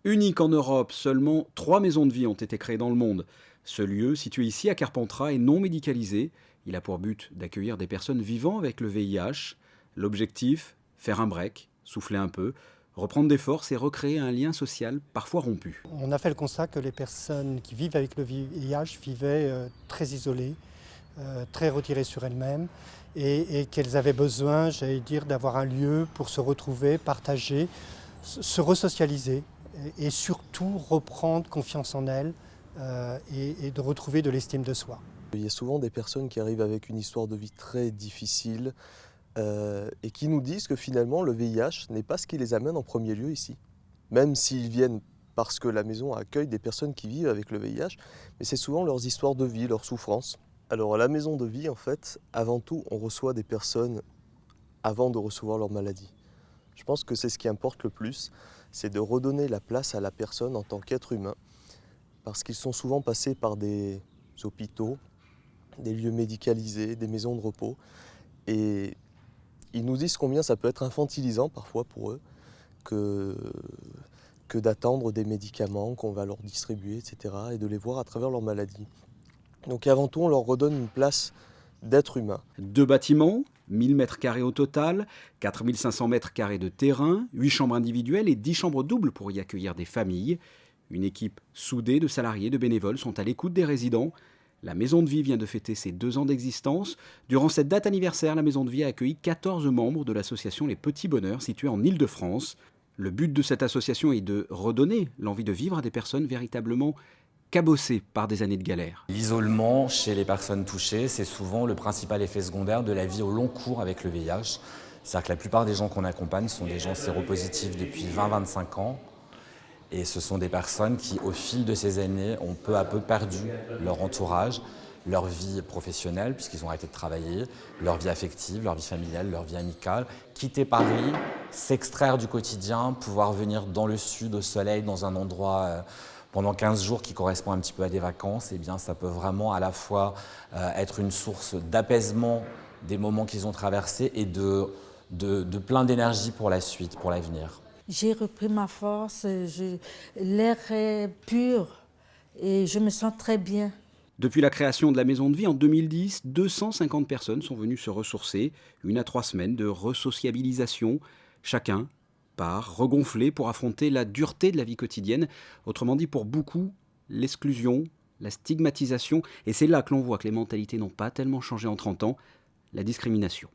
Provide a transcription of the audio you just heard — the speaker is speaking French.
Unique en Europe, seulement 3 maisons de vie ont été créées dans le monde. Ce lieu, situé ici à Carpentras, est non médicalisé. Il a pour but d'accueillir des personnes vivant avec le VIH. L'objectif, faire un break, souffler un peu, reprendre des forces et recréer un lien social parfois rompu. On a fait le constat que les personnes qui vivent avec le VIH vivaient très isolées, très retirées sur elles-mêmes et qu'elles avaient besoin, j'allais dire, d'avoir un lieu pour se retrouver, partager, se resocialiser et surtout reprendre confiance en elles et de retrouver de l'estime de soi. Il y a souvent des personnes qui arrivent avec une histoire de vie très difficile et qui nous disent que finalement le VIH n'est pas ce qui les amène en premier lieu ici. Même s'ils viennent parce que la maison accueille des personnes qui vivent avec le VIH, mais c'est souvent leurs histoires de vie, leurs souffrances. Alors à la maison de vie, en fait, avant tout, on reçoit des personnes avant de recevoir leur maladie. Je pense que c'est ce qui importe le plus, c'est de redonner la place à la personne en tant qu'être humain, parce qu'ils sont souvent passés par des hôpitaux, des lieux médicalisés, des maisons de repos, et ils nous disent combien ça peut être infantilisant parfois pour eux que d'attendre des médicaments qu'on va leur distribuer, etc., et de les voir à travers leur maladie. Donc avant tout, on leur redonne une place d'être humain. 2 bâtiments, 1000 mètres carrés au total, 4500 mètres carrés de terrain, 8 chambres individuelles et 10 chambres doubles pour y accueillir des familles. Une équipe soudée de salariés, de bénévoles sont à l'écoute des résidents. La maison de vie vient de fêter ses 2 ans d'existence. Durant cette date anniversaire, la maison de vie a accueilli 14 membres de l'association Les Petits Bonheurs située en Île-de-France. Le but de cette association est de redonner l'envie de vivre à des personnes véritablement cabossées par des années de galère. L'isolement chez les personnes touchées, c'est souvent le principal effet secondaire de la vie au long cours avec le VIH. C'est-à-dire que la plupart des gens qu'on accompagne sont des gens séropositifs depuis 20-25 ans. Et ce sont des personnes qui, au fil de ces années, ont peu à peu perdu leur entourage, leur vie professionnelle, puisqu'ils ont arrêté de travailler, leur vie affective, leur vie familiale, leur vie amicale. Quitter Paris, s'extraire du quotidien, pouvoir venir dans le sud, au soleil, dans un endroit pendant 15 jours qui correspond un petit peu à des vacances, eh bien, ça peut vraiment à la fois être une source d'apaisement des moments qu'ils ont traversés et de plein d'énergie pour la suite, pour l'avenir. J'ai repris ma force, l'air est pur et je me sens très bien. Depuis la création de la maison de vie en 2010, 250 personnes sont venues se ressourcer, 1 à 3 semaines de resociabilisation. Chacun part regonflé pour affronter la dureté de la vie quotidienne. Autrement dit, pour beaucoup, l'exclusion, la stigmatisation, et c'est là que l'on voit que les mentalités n'ont pas tellement changé en 30 ans, la discrimination.